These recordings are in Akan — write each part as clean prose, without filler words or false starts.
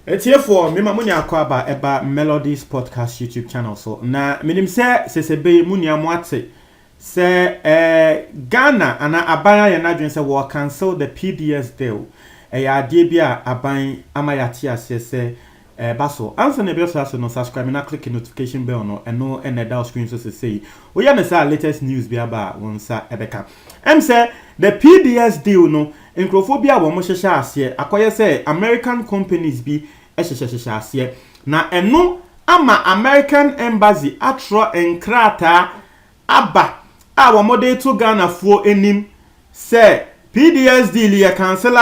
Therefore, me mamuni akwaba eba Melodies Podcast YouTube channel so na minim se be munia mwate se Ghana ana abaya ya nadwen se will cancel the PDS deal ya ade bia aban amayati ase se baso answer na be so no subscribe na click notification bell no eno eneda screen so say we ya say latest news bia ba wonsa ebeka say the PDS deal no Encrophobia wo mo hyehyɛ ase akoye say American companies bi hyehyɛ ase na eno ama American embassy atro enkrata aba a wo mo de to Ghana fo enim say PDS deal ye cancel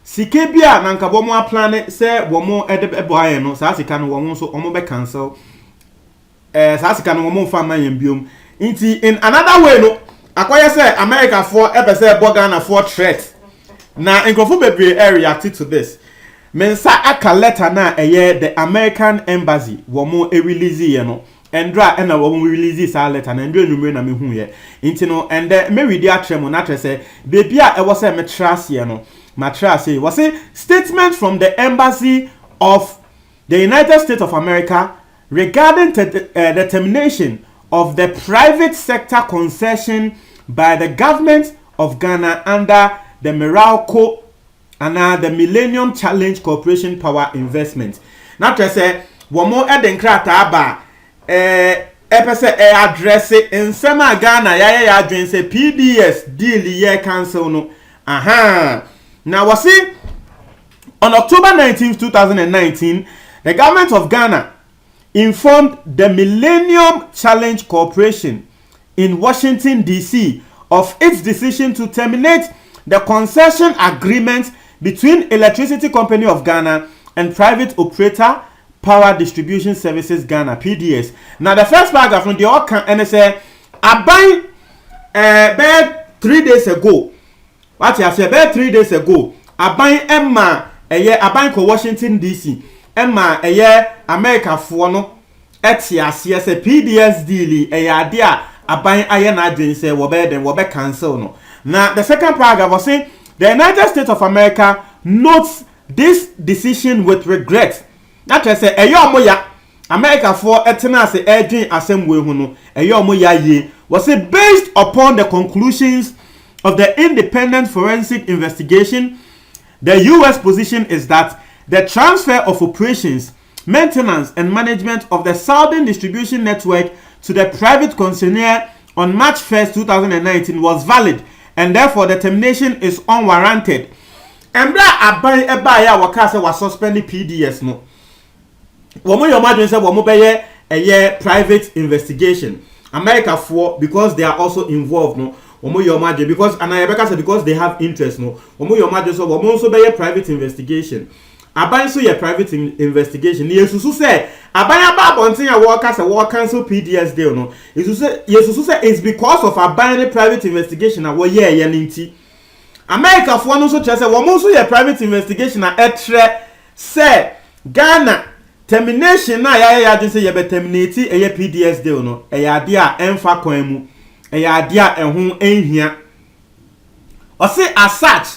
sike bia na nka bo mo plan say wo mo eboaye no saa sika no wo mo so wo be cancel saa sika no wo mo fa man biom nti in another way no akoye say America for ebe say Ghana for threat. Na Encrophobia bebre reacted to this. Mensa aka letter na the American embassy womo release ye no. Endra na womo release sa letter na ndre numere na mehu ye. Inti no ende me read atremo na say baby a was say me trust ye no. Ma trust ye was a statement from the embassy of the United States of America regarding the termination of the private sector concession by the government of Ghana under the Meralco and the Millennium Challenge Corporation Power Investment. Now to say, one more eden krata ba epese address in Sema Ghana ya say PDS deal ye cancel no. Aha. Now was it on October 19, 2019, the government of Ghana informed the Millennium Challenge Corporation in Washington DC of its decision to terminate the concession agreement between Electricity Company of Ghana and private operator Power Distribution Services Ghana (PDS). Now the first paragraph from the Okan and say about 3 days ago. What you say about 3 days ago? About Emma about Washington DC. Emma America for no etias yes a PDS deal dia about ayana adwin say wo be cancel no. Now, the second paragraph was saying the United States of America notes this decision with regret. That is say, moya America for eternal say edging assembly huno, moya ye was it based upon the conclusions of the independent forensic investigation. The US position is that the transfer of operations, maintenance, and management of the Southern Distribution Network to the private concessionaire on March 1st, 2019 was valid. And therefore the termination is unwarranted. Embra aban eba ya waka say was suspended PDS no. Womo your imagine say womo be a private investigation. America for because they are also involved no. Womo your imagine because Anayabeka say because they have interest no. Womo your imagine so womo also be a private investigation. Aban so your private investigation. Yesusu say aban aba bontin ya worker say work cancel PDS deal no. Yesusu say it's because of aban private investigation na wo ye nti. America for no so say wo so your private investigation na etre say Ghana termination na ya just say you be terminate e PDS deal no. E ya de a emfa kwan mu. E ya de a ehun enhia. O say as such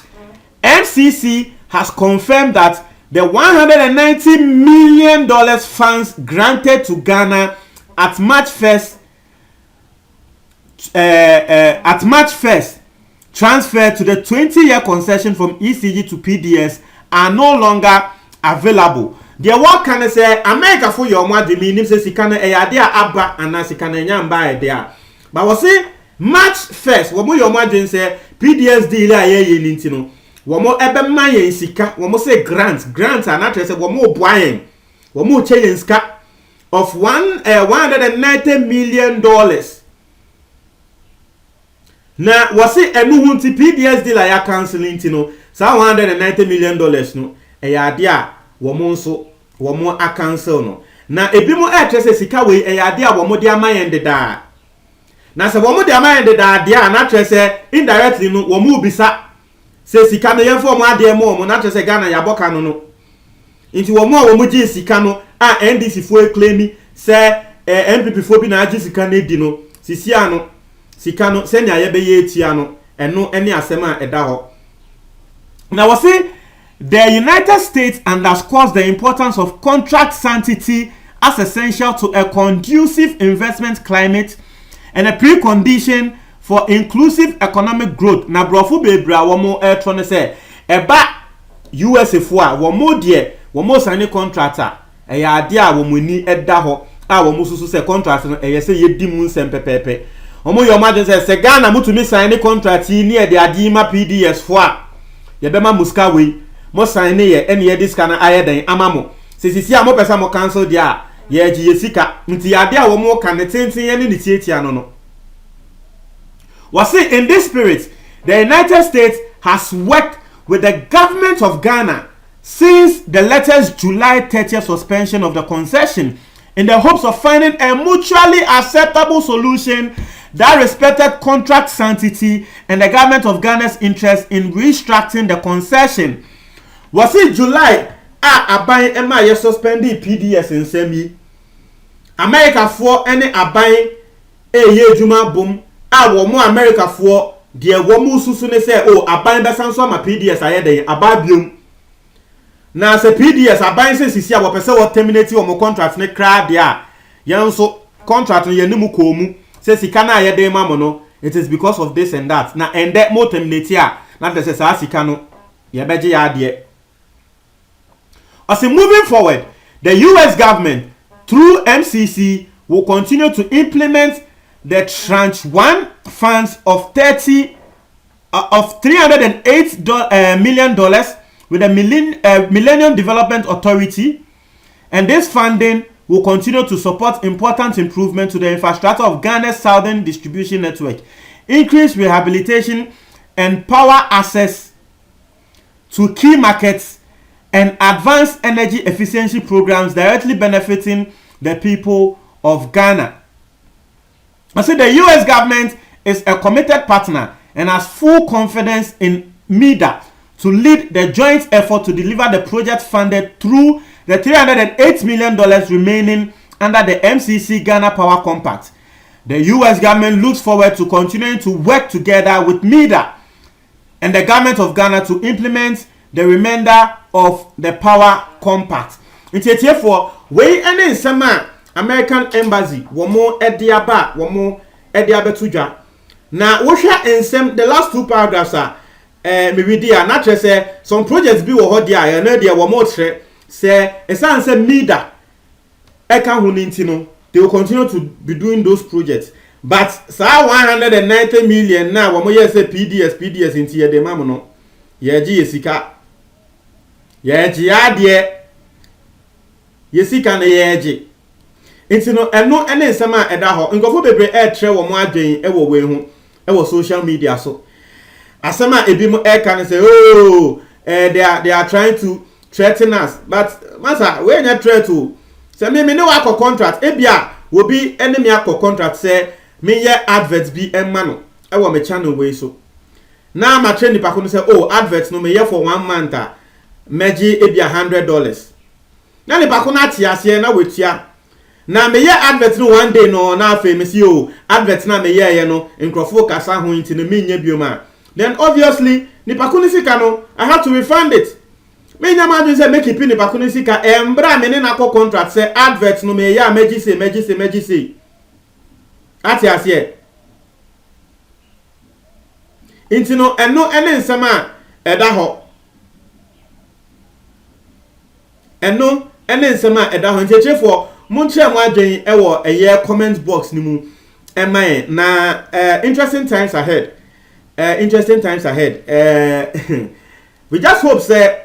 MCC has confirmed that the $190 million funds granted to Ghana at March 1st, transferred to the 20-year concession from ECG to PDS are no longer available. The what can I say? America for your mother meaning says he can a idea abba and as he can a there. But was it March 1st? What your mother say PDS deal a womo ebe mayen sika womo say grant and not say womo boyen womo change sika of $190 million. Na wasi enu hunti PDS deal ya canceling tino sa $190 million no e ya de a womo nso womo a cancel no na ebimo say sika we e ya de a womo de amayen de da na se womo de amayen de da de a na say indirectly no womo bisa se sika no yefo mo ade mo na tese Ghana ya boka no nti wo mo gi sika no a NDC fo claim se MPP fo bi na agi sika na di no sisia no sika no senya ye be ye etia no eno ene asema eda ho na wo se the United States underscores the importance of contract sanctity as essential to a conducive investment climate and a precondition for inclusive economic growth. Na brofo bebra womo etro ne se eba USA fo a womo de womo sign contractor eya ade a womo ni eda ho a womo susu se contract no eye se yedi mu nsem pepepe womo yo ma de se Ghana mutumi sign contract ni e de ade ma PDS fo a ye be ma muska we mo sign ye ene ye diska na ayeden amamo sisisi a mo pesa mo cancel dia ye ji yesika nti ade a womo ka ne tenten ye ni tietia no no. Was it in this spirit, the United States has worked with the government of Ghana since the latest July 30th suspension of the concession in the hopes of finding a mutually acceptable solution that respected contract sanctity and the government of Ghana's interest in restructuring the concession. Was it July? Aban Emma ye suspended PDS in Semi. America for any aban ye juma boom. Womo America for de womo susu ne se aban besan so ma PDS ayede ababiom na se PDS aban se sisi a wo pese wo terminate wo contract ne kra de a yenso contract no yenimu ko mu se sika na ayede ma mo no, it is because of this and that na ende mo terminate a na de se sa sika no ye beje ya de. As moving forward, the US government through MCC will continue to implement the tranche 1 funds of $308 million with the Millennium Development Authority, and this funding will continue to support important improvement to the infrastructure of Ghana's southern distribution network, increase rehabilitation and power access to key markets, and advance energy efficiency programs directly benefiting the people of Ghana. I say the US government is a committed partner and has full confidence in MEDA to lead the joint effort to deliver the project funded through the $308 million remaining under the MCC Ghana Power Compact. The US government looks forward to continuing to work together with MEDA and the government of Ghana to implement the remainder of the Power Compact. It's for way any summer American Embassy womo ediaba womo ediabe tuja na wo hwa ensem the last two paragraphs are me read here na tre say some projects bi wo ho dia na dia womo tre say esan say MEDA eka hu ninti no they will continue to be doing those projects, but sa 190 million na womo ye say PDS inti ye de mam no ye gi yesika ye gi ade yesika na ye gi Inti no eno ene nsema eda ho nkofo bebre tre wo mo adwen wo we hu wo social media so asema ebi mo kan say they are trying to threaten us, but masa we nya threat to say me ne wa contract ebia wo bi enemy akọ contract say me ye adverts bi emma no wo me channel we so na ma train nipa ko no say adverts no me ye for 1 month meji ebia $100 na nipa ko na tia ase na wetua na me ye advert no one day no na famous advert na me ye no nkrofo kasa ho nti no me nya bioma, then obviously nipa ko ni sika no I have to refund it. Me nya ma say make ipi nipa ko ni sika embra me ne na ko contract say advert no me ye meji say ati ase nti no eno ene nsema eda ho eno ene nsema eda ho nti chefo Munche mwadwen ewo eye comment box ni mu emaye na interesting times ahead. We just hope say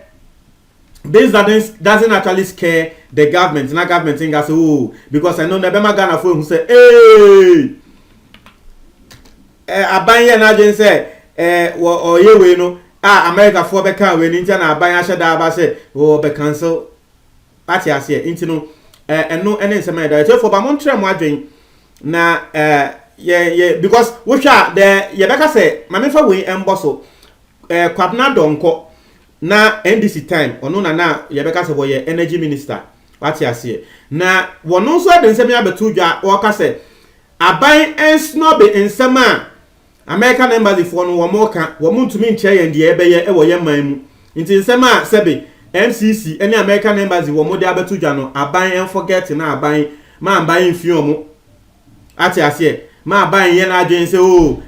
this doesn't actually scare the government. Na government think as because I know Nebema Ghana for who say abanye na jen say o ye we no America for be kan we ni na abanye ahye da ba say be cancel party ase inti no eno ene nsema da so for ba mon tre mo adwen na because we sha the ye beka say mamefa we emboso kwabna donko na NDC time ono na ye beka say boy energy minister party ase na wono so de nsema abetu dwa wo ka say aban ensno be nsema American embassy for no wo mo ka wo ntumi nche ye de ebeye e wo ye man mu Nti nsema sebe MCC any American embassy wo mo de abeto dwa no aban en forget na aban ma aban mfi omo ati ase ma aban ye na adwen se o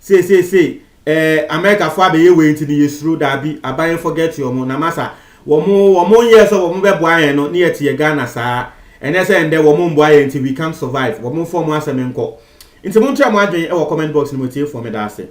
say America fo abeye we nti ni yesuro da bi aban forget omo na masa wo mo ye so wo mo bebo ayen no na ye tie Ghana saa ene se ende wo mo mbo ayen nti we can survive wo mo form asem nko nti mo ntia mo adwen e wo comment box ni mo tie for me da ase